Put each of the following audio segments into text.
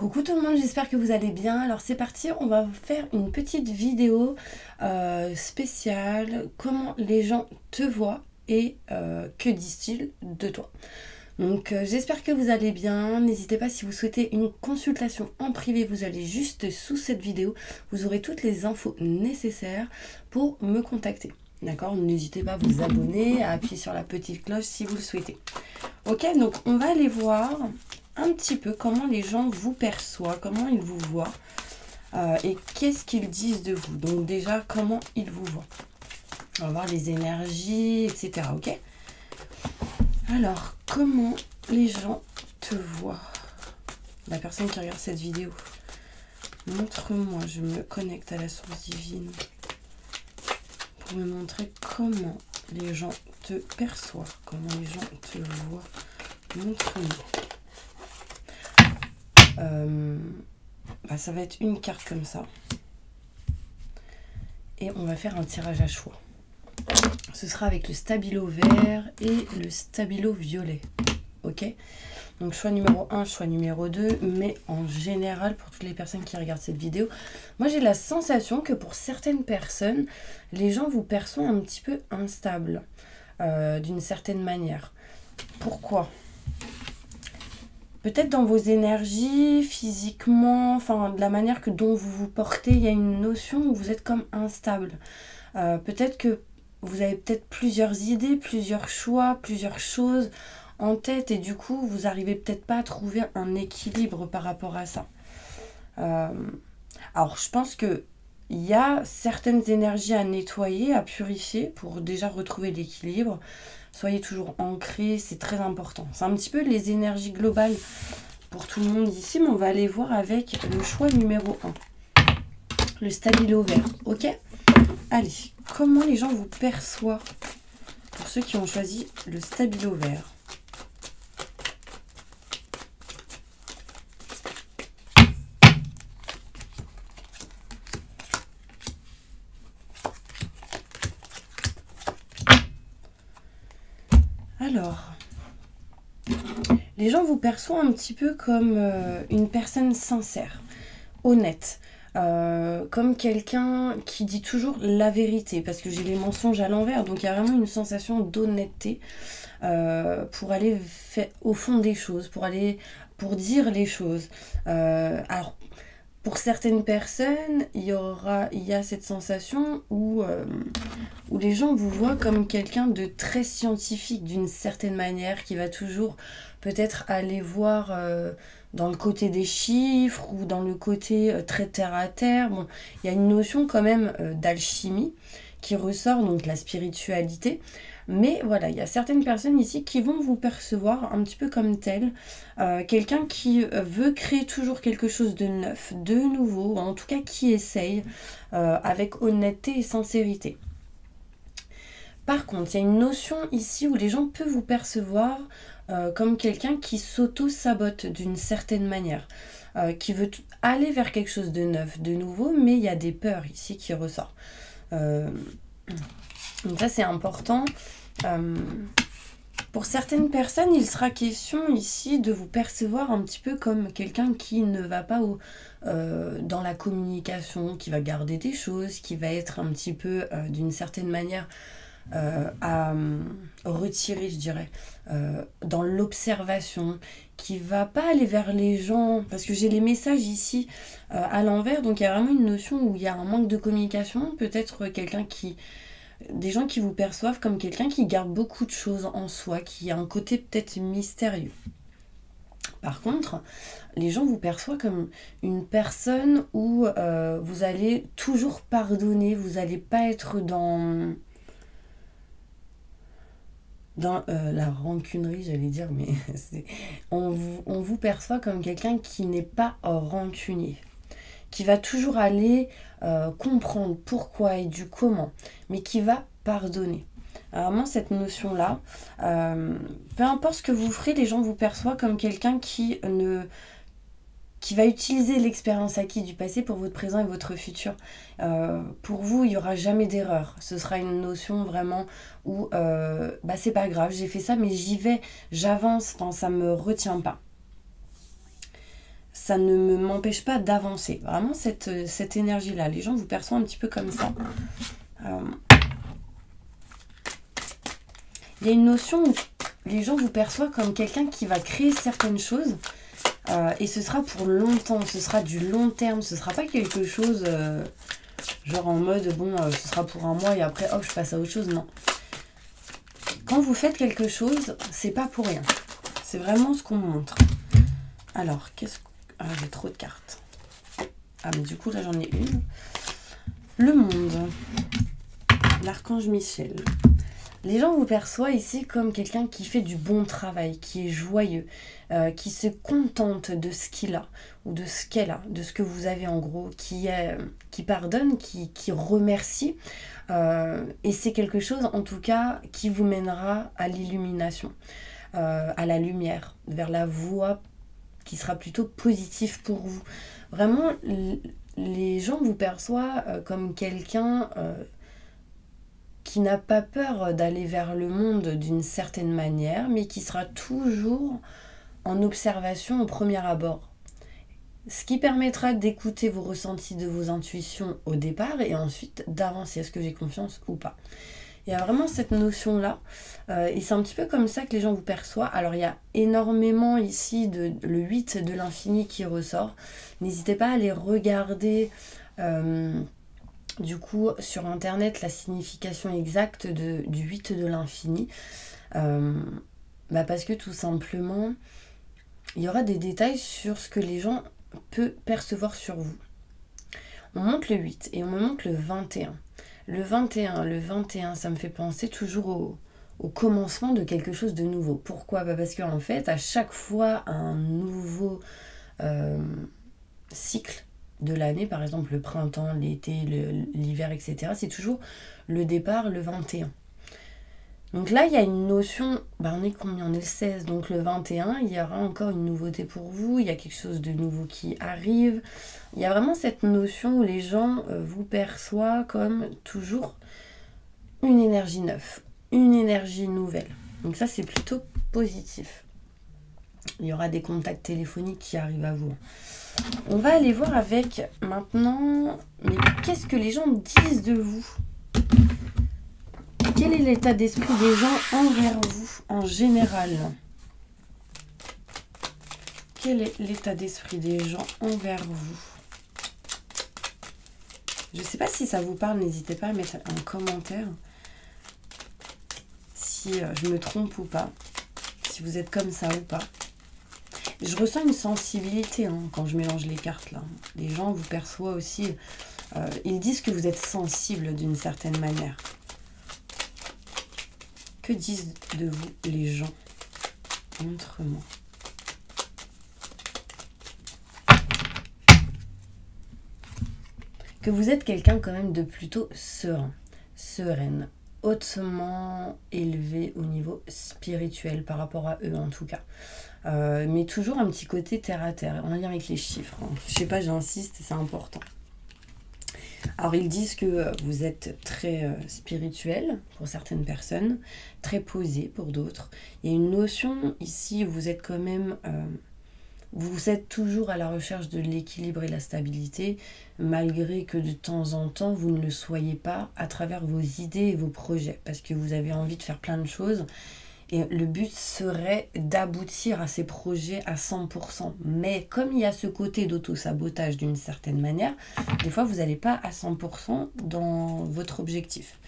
Coucou tout le monde, j'espère que vous allez bien. Alors c'est parti, on va faire une petite vidéo spéciale, comment les gens te voient et que disent-ils de toi. Donc j'espère que vous allez bien. N'hésitez pas, si vous souhaitez une consultation en privé, vous allez juste sous cette vidéo. Vous aurez toutes les infos nécessaires pour me contacter. D'accord? N'hésitez pas à vous abonner, à appuyer sur la petite cloche si vous le souhaitez. Ok, donc on va aller voir un petit peu comment les gens vous perçoivent, comment ils vous voient et qu'est-ce qu'ils disent de vous. Donc déjà, comment ils vous voient. On va voir les énergies, etc. Ok? Alors, comment les gens te voient? La personne qui regarde cette vidéo, montre-moi, je me connecte à la source divine pour me montrer comment les gens te perçoivent, comment les gens te voient. Montre-moi. Ça va être une carte comme ça. Et on va faire un tirage à choix. Ce sera avec le stabilo vert et le stabilo violet. Ok? Donc choix numéro 1, choix numéro 2. Mais en général, pour toutes les personnes qui regardent cette vidéo, moi j'ai la sensation que pour certaines personnes, les gens vous perçoivent un petit peu instable. D'une certaine manière. Pourquoi ? Peut-être dans vos énergies, physiquement, enfin de la manière dont vous vous portez, il y a une notion où vous êtes comme instable. Peut-être que vous avez peut-être plusieurs idées, plusieurs choix, plusieurs choses en tête et du coup vous n'arrivez peut-être pas à trouver un équilibre par rapport à ça. Alors je pense que il y a certaines énergies à nettoyer, à purifier pour déjà retrouver l'équilibre. Soyez toujours ancrés, c'est très important. C'est un petit peu les énergies globales pour tout le monde ici, mais on va aller voir avec le choix numéro 1. Le stabilo vert, ok? Allez, comment les gens vous perçoivent pour ceux qui ont choisi le stabilo vert? Alors, les gens vous perçoivent un petit peu comme une personne sincère, honnête, comme quelqu'un qui dit toujours la vérité, parce que j'ai les mensonges à l'envers, donc il y a vraiment une sensation d'honnêteté pour aller au fond des choses, pour dire les choses. Alors, pour certaines personnes, il y a cette sensation où les gens vous voient comme quelqu'un de très scientifique d'une certaine manière, qui va toujours peut-être aller voir dans le côté des chiffres ou dans le côté très terre à terre. Bon, il y a une notion quand même d'alchimie qui ressort, donc la spiritualité. Mais voilà, il y a certaines personnes ici qui vont vous percevoir un petit peu comme tel. Quelqu'un qui veut créer toujours quelque chose de neuf, de nouveau, en tout cas qui essaye avec honnêteté et sincérité. Par contre, il y a une notion ici où les gens peuvent vous percevoir comme quelqu'un qui s'auto-sabote d'une certaine manière, qui veut aller vers quelque chose de neuf, de nouveau, mais il y a des peurs ici qui ressortent. Donc ça, c'est important. Pour certaines personnes, il sera question ici de vous percevoir un petit peu comme quelqu'un qui ne va pas dans la communication, qui va garder des choses, qui va être un petit peu d'une certaine manière à retirer, je dirais, dans l'observation, qui va pas aller vers les gens, parce que j'ai les messages ici à l'envers, donc il y a vraiment une notion où il y a un manque de communication, peut-être des gens qui vous perçoivent comme quelqu'un qui garde beaucoup de choses en soi, qui a un côté peut-être mystérieux. Par contre, les gens vous perçoivent comme une personne où vous allez toujours pardonner, vous n'allez pas être dans la rancunerie, j'allais dire, mais on vous perçoit comme quelqu'un qui n'est pas rancunier, qui va toujours aller comprendre pourquoi et du comment, mais qui va pardonner. Alors vraiment, cette notion-là, peu importe ce que vous ferez, les gens vous perçoivent comme quelqu'un qui va utiliser l'expérience acquise du passé pour votre présent et votre futur. Pour vous, il n'y aura jamais d'erreur. Ce sera une notion vraiment où c'est pas grave, j'ai fait ça, mais j'y vais, j'avance, ça ne me retient pas. ça ne m'empêche pas d'avancer. Vraiment, cette énergie-là, les gens vous perçoivent un petit peu comme ça. Il y a une notion où les gens vous perçoivent comme quelqu'un qui va créer certaines choses et ce sera pour longtemps, ce sera du long terme, ce sera pas quelque chose genre en mode bon, ce sera pour un mois et après hop, je passe à autre chose. Non. Quand vous faites quelque chose, c'est pas pour rien. C'est vraiment ce qu'on montre. Alors, qu'est-ce que... Ah, j'ai trop de cartes. Ah, mais du coup, là, j'en ai une. Le monde. L'archange Michel. Les gens vous perçoivent ici comme quelqu'un qui fait du bon travail, qui est joyeux, qui se contente de ce qu'il a, ou de ce qu'elle a, de ce que vous avez en gros, qui pardonne, qui remercie. Et c'est quelque chose, en tout cas, qui vous mènera à l'illumination, à la lumière, vers la voie qui sera plutôt positive pour vous. Vraiment, les gens vous perçoivent comme quelqu'un... qui n'a pas peur d'aller vers le monde d'une certaine manière, mais qui sera toujours en observation au premier abord. Ce qui permettra d'écouter vos ressentis de vos intuitions au départ et ensuite d'avancer. Est-ce que j'ai confiance ou pas? Il y a vraiment cette notion-là. Et c'est un petit peu comme ça que les gens vous perçoivent. Alors, il y a énormément ici le 8 de l'infini qui ressort. N'hésitez pas à aller regarder... du coup, sur internet, la signification exacte du 8 de l'infini. Parce que tout simplement, il y aura des détails sur ce que les gens peuvent percevoir sur vous. On monte le 8 et on me montre le 21. Le 21, ça me fait penser toujours au commencement de quelque chose de nouveau. Pourquoi? Parce qu'en fait, à chaque fois, un nouveau cycle de l'année, par exemple le printemps, l'été, l'hiver, etc. C'est toujours le départ le 21. Donc là, il y a une notion, on est combien? On est le 16, donc le 21, il y aura encore une nouveauté pour vous, il y a quelque chose de nouveau qui arrive. Il y a vraiment cette notion où les gens vous perçoivent comme toujours une énergie neuve, une énergie nouvelle. Donc ça, c'est plutôt positif. Il y aura des contacts téléphoniques qui arrivent à vous. On va aller voir avec maintenant, mais qu'est-ce que les gens disent de vous? Quel est l'état d'esprit des gens envers vous en général? Quel est l'état d'esprit des gens envers vous? Je ne sais pas si ça vous parle, n'hésitez pas à mettre un commentaire si je me trompe ou pas, si vous êtes comme ça ou pas. Je ressens une sensibilité quand je mélange les cartes là. Les gens vous perçoivent aussi. Ils disent que vous êtes sensible d'une certaine manière. Que disent de vous les gens? Montre-moi. Que vous êtes quelqu'un quand même de plutôt serein, sereine, hautement élevé au niveau spirituel par rapport à eux en tout cas. Mais toujours un petit côté terre à terre, en lien avec les chiffres. Je sais pas, j'insiste, c'est important. Alors ils disent que vous êtes très spirituel pour certaines personnes, très posé pour d'autres. Il y a une notion ici où vous êtes quand même... vous êtes toujours à la recherche de l'équilibre et la stabilité, malgré que de temps en temps, vous ne le soyez pas à travers vos idées et vos projets, parce que vous avez envie de faire plein de choses. Et le but serait d'aboutir à ces projets à 100%. Mais comme il y a ce côté d'auto-sabotage d'une certaine manière, des fois, vous n'allez pas à 100% dans votre objectif.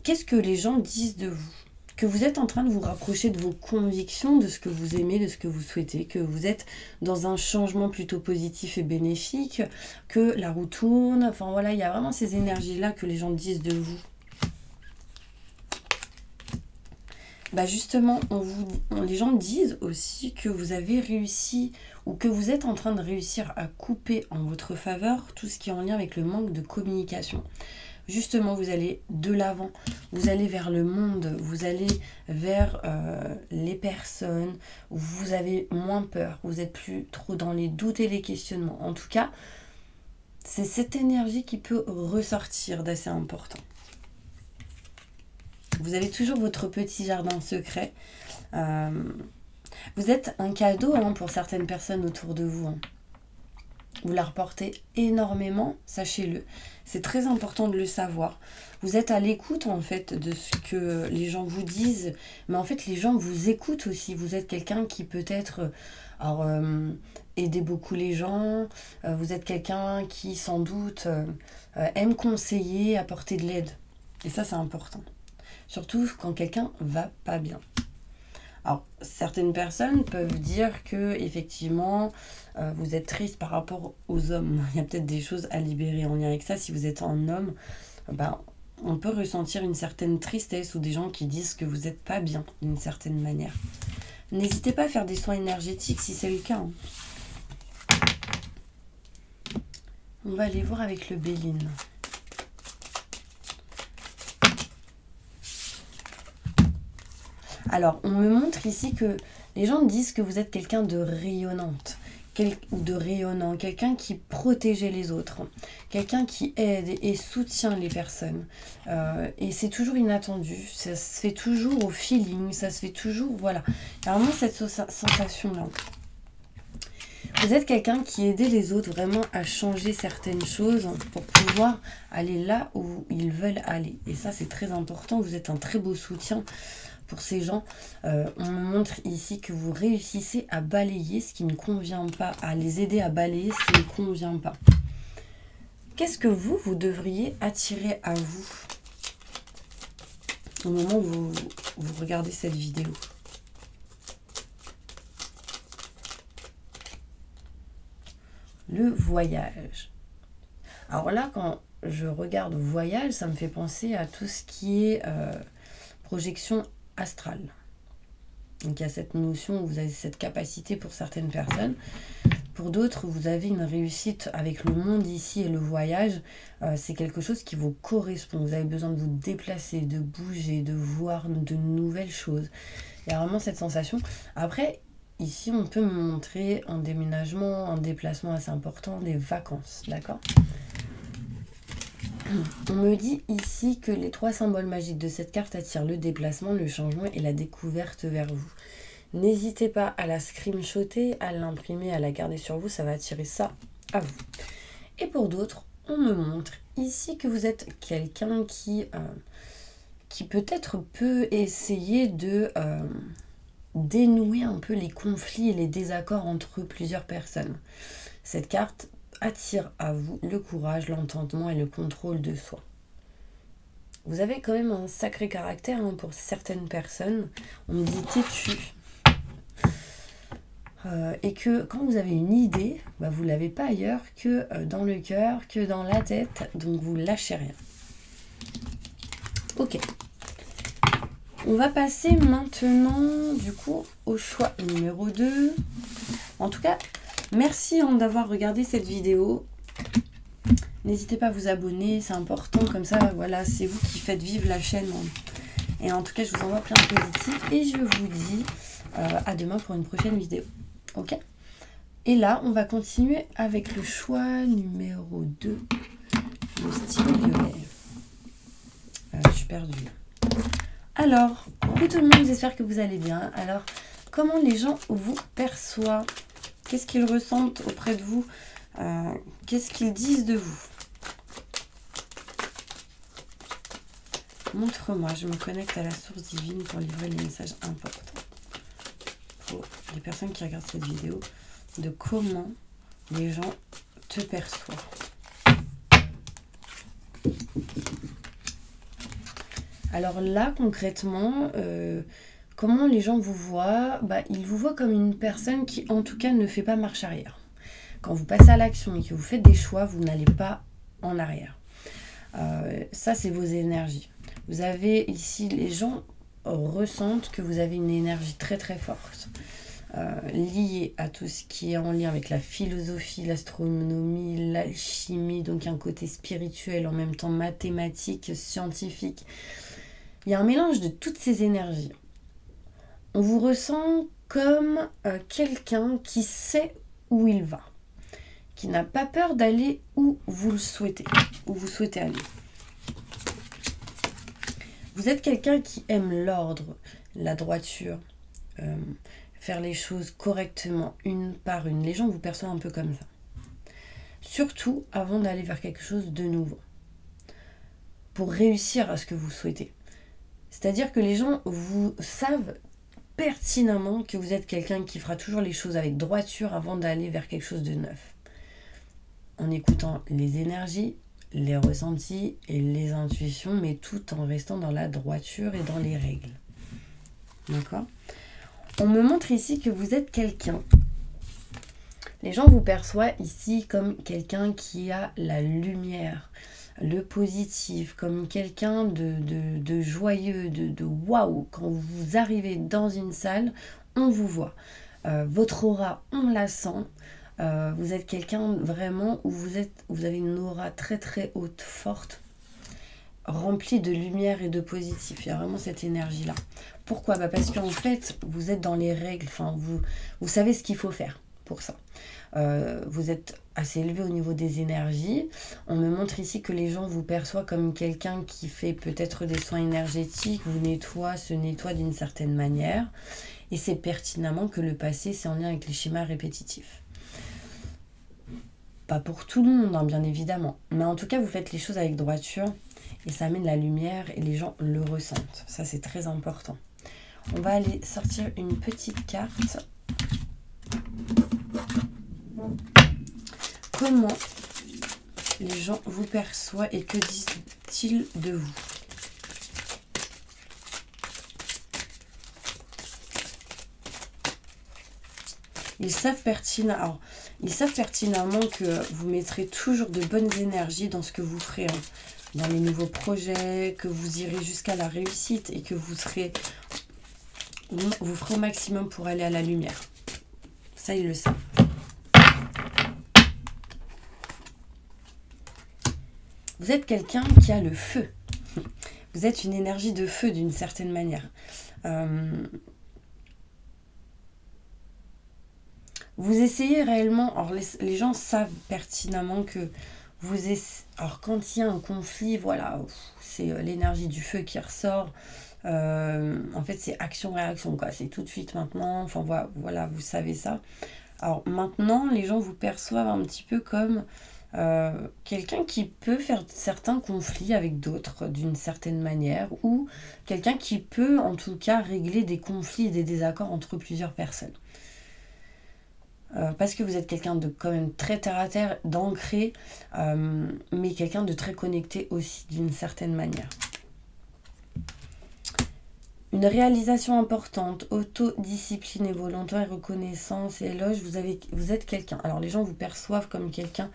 Qu'est-ce que les gens disent de vous? Que vous êtes en train de vous rapprocher de vos convictions, de ce que vous aimez, de ce que vous souhaitez, que vous êtes dans un changement plutôt positif et bénéfique, que la roue tourne. Enfin voilà, il y a vraiment ces énergies-là que les gens disent de vous. Justement, les gens disent aussi que vous avez réussi ou que vous êtes en train de réussir à couper en votre faveur tout ce qui est en lien avec le manque de communication. Justement, vous allez de l'avant, vous allez vers le monde, vous allez vers les personnes, vous avez moins peur, vous n'êtes plus trop dans les doutes et les questionnements. En tout cas, c'est cette énergie qui peut ressortir d'assez important. Vous avez toujours votre petit jardin secret. Vous êtes un cadeau hein, pour certaines personnes autour de vous. Hein. Vous la reportez énormément, sachez-le. C'est très important de le savoir. Vous êtes à l'écoute en fait de ce que les gens vous disent, mais en fait les gens vous écoutent aussi. Vous êtes quelqu'un qui peut-être aider beaucoup les gens. Vous êtes quelqu'un qui sans doute aime conseiller, apporter de l'aide. Et ça c'est important. Surtout quand quelqu'un va pas bien. Alors, certaines personnes peuvent dire que effectivement, vous êtes triste par rapport aux hommes. Il y a peut-être des choses à libérer en lien avec ça. Si vous êtes un homme, on peut ressentir une certaine tristesse ou des gens qui disent que vous n'êtes pas bien d'une certaine manière. N'hésitez pas à faire des soins énergétiques si c'est le cas. Hein. On va aller voir avec le Béline. Alors, on me montre ici que les gens disent que vous êtes quelqu'un de rayonnante, ou de rayonnant, quelqu'un qui protégeait les autres, quelqu'un qui aide et soutient les personnes. Et c'est toujours inattendu, ça se fait toujours au feeling, ça se fait toujours, voilà. Il y a vraiment cette sensation-là. Vous êtes quelqu'un qui aidait les autres vraiment à changer certaines choses pour pouvoir aller là où ils veulent aller. Et ça, c'est très important, vous êtes un très beau soutien. Pour ces gens, on me montre ici que vous réussissez à balayer ce qui ne convient pas, à les aider à balayer ce qui ne convient pas. Qu'est-ce que vous devriez attirer à vous au moment où vous regardez cette vidéo? Le voyage. Alors là, quand je regarde voyage, ça me fait penser à tout ce qui est projection astrale. Donc il y a cette notion où vous avez cette capacité pour certaines personnes. Pour d'autres, vous avez une réussite avec le monde ici et le voyage. C'est quelque chose qui vous correspond. Vous avez besoin de vous déplacer, de bouger, de voir de nouvelles choses. Il y a vraiment cette sensation. Après, ici, on peut me montrer un déménagement, un déplacement assez important, des vacances. D'accord ? On me dit ici que les 3 symboles magiques de cette carte attirent le déplacement, le changement et la découverte vers vous. N'hésitez pas à la screenshotter, à l'imprimer, à la garder sur vous, ça va attirer ça à vous. Et pour d'autres, on me montre ici que vous êtes quelqu'un qui peut-être peut essayer de dénouer un peu les conflits et les désaccords entre plusieurs personnes. Cette carte attire à vous le courage, l'entendement et le contrôle de soi. Vous avez quand même un sacré caractère hein, pour certaines personnes. On me dit têtu. Et que quand vous avez une idée, vous ne l'avez pas ailleurs que dans le cœur, que dans la tête. Donc vous lâchez rien. Ok. On va passer maintenant du coup au choix numéro 2. En tout cas, merci d'avoir regardé cette vidéo. N'hésitez pas à vous abonner, c'est important. Comme ça, voilà, c'est vous qui faites vivre la chaîne. Et en tout cas, je vous envoie plein de positifs. Et je vous dis à demain pour une prochaine vidéo. Ok ? Et là, on va continuer avec le choix numéro 2. Le stylo violet. Je suis perdue. Alors, coucou tout le monde, j'espère que vous allez bien. Alors, comment les gens vous perçoivent? Qu'est-ce qu'ils ressentent auprès de vous? Qu'est-ce qu'ils disent de vous? Montre-moi, je me connecte à la source divine pour livrer les messages importants. Pour les personnes qui regardent cette vidéo, de comment les gens te perçoivent. Alors là, concrètement, comment les gens vous voient? Ils vous voient comme une personne qui, en tout cas, ne fait pas marche arrière. Quand vous passez à l'action et que vous faites des choix, vous n'allez pas en arrière. Ça, c'est vos énergies. Vous avez ici, les gens ressentent que vous avez une énergie très très forte, liée à tout ce qui est en lien avec la philosophie, l'astronomie, l'alchimie, donc un côté spirituel, en même temps mathématique, scientifique. Il y a un mélange de toutes ces énergies. On vous ressent comme quelqu'un qui sait où il va, qui n'a pas peur d'aller où vous le souhaitez, où vous souhaitez aller. Vous êtes quelqu'un qui aime l'ordre, la droiture, faire les choses correctement, une par une. Les gens vous perçoivent un peu comme ça. Surtout avant d'aller vers quelque chose de nouveau. Pour réussir à ce que vous souhaitez. C'est-à-dire que les gens vous savent pertinemment que vous êtes quelqu'un qui fera toujours les choses avec droiture avant d'aller vers quelque chose de neuf. En écoutant les énergies, les ressentis et les intuitions, mais tout en restant dans la droiture et dans les règles. D'accord ? On me montre ici que vous êtes quelqu'un. Les gens vous perçoivent ici comme quelqu'un qui a la lumière, le positif, comme quelqu'un de joyeux, de waouh. Quand vous arrivez dans une salle, on vous voit. Votre aura, on la sent. Vous êtes quelqu'un vraiment où vous avez une aura très très haute, forte, remplie de lumière et de positif. Il y a vraiment cette énergie-là. Pourquoi ? Parce qu'en fait, vous êtes dans les règles. Enfin, vous savez ce qu'il faut faire pour ça. Vous êtes assez élevé au niveau des énergies. On me montre ici que les gens vous perçoivent comme quelqu'un qui fait peut-être des soins énergétiques, se nettoie d'une certaine manière. Et c'est pertinemment que le passé, c'est en lien avec les schémas répétitifs. Pas pour tout le monde, hein, bien évidemment. Mais en tout cas, vous faites les choses avec droiture et ça amène la lumière et les gens le ressentent. Ça, c'est très important. On va aller sortir une petite carte. Comment les gens vous perçoivent et que disent-ils de vous ? Ils savent pertinemment que vous mettrez toujours de bonnes énergies dans ce que vous ferez, hein, dans les nouveaux projets, que vous irez jusqu'à la réussite et que vous ferez au maximum pour aller à la lumière. Ça, ils le savent. Vous êtes quelqu'un qui a le feu. Vous êtes une énergie de feu d'une certaine manière. Vous essayez réellement... Alors les gens savent pertinemment que vous essayez... Alors quand il y a un conflit, voilà, c'est l'énergie du feu qui ressort. En fait, c'est action-réaction, quoi. C'est tout de suite maintenant. Enfin, voilà, vous savez ça. Alors maintenant, les gens vous perçoivent un petit peu comme... quelqu'un qui peut faire certains conflits avec d'autres d'une certaine manière, ou quelqu'un qui peut en tout cas régler des conflits et des désaccords entre plusieurs personnes. Parce que vous êtes quelqu'un de quand même très terre à terre, d'ancré, mais quelqu'un de très connecté aussi d'une certaine manière. Une réalisation importante, autodiscipline et volontaire, reconnaissance et éloge, vous êtes quelqu'un. Alors les gens vous perçoivent comme quelqu'un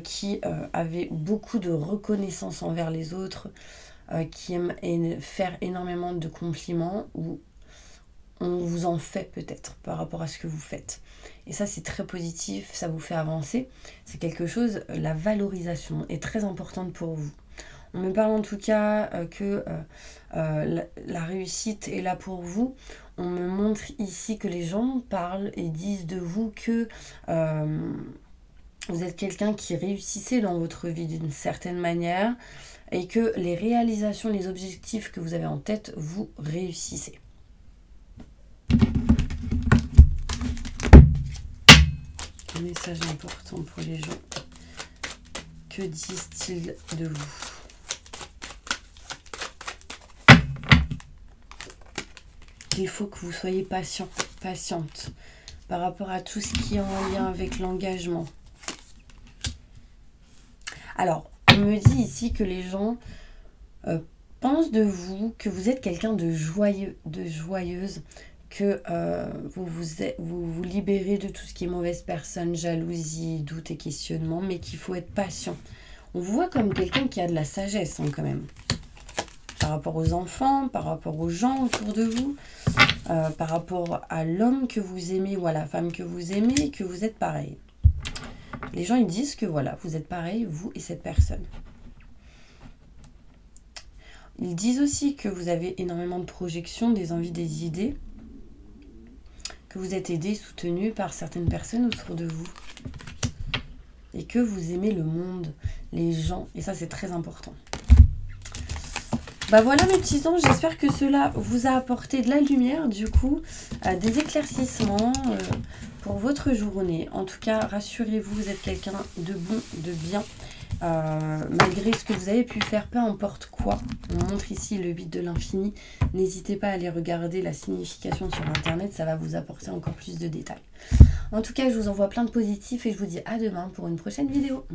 qui avait beaucoup de reconnaissance envers les autres, qui aime faire énormément de compliments, ou on vous en fait peut-être par rapport à ce que vous faites. Et ça, c'est très positif, ça vous fait avancer. C'est quelque chose, la valorisation est très importante pour vous. On me parle en tout cas que la réussite est là pour vous. On me montre ici que les gens parlent et disent de vous que... vous êtes quelqu'un qui réussissait dans votre vie d'une certaine manière et que les réalisations, les objectifs que vous avez en tête, vous réussissez. Un message important pour les gens. Que disent-ils de vous ? Il faut que vous soyez patiente par rapport à tout ce qui est en lien avec l'engagement. Alors, on me dit ici que les gens pensent de vous, que vous êtes quelqu'un de joyeux, de joyeuse, que vous vous libérez de tout ce qui est mauvaise personne, jalousie, doute et questionnement, mais qu'il faut être patient. On vous voit comme quelqu'un qui a de la sagesse, hein, quand même. Par rapport aux enfants, par rapport aux gens autour de vous, par rapport à l'homme que vous aimez ou à la femme que vous aimez, que vous êtes pareil. Les gens, ils disent que voilà, vous êtes pareil, vous et cette personne. Ils disent aussi que vous avez énormément de projections, des envies, des idées, que vous êtes aidé, soutenu par certaines personnes autour de vous, et que vous aimez le monde, les gens, et ça c'est très important. Bah voilà mes petits anges, j'espère que cela vous a apporté de la lumière, du coup, des éclaircissements pour votre journée. En tout cas, rassurez-vous, vous êtes quelqu'un de bon, de bien. Malgré ce que vous avez pu faire, peu importe quoi. On montre ici le 8 de l'infini. N'hésitez pas à aller regarder la signification sur internet, ça va vous apporter encore plus de détails. En tout cas, je vous envoie plein de positifs et je vous dis à demain pour une prochaine vidéo.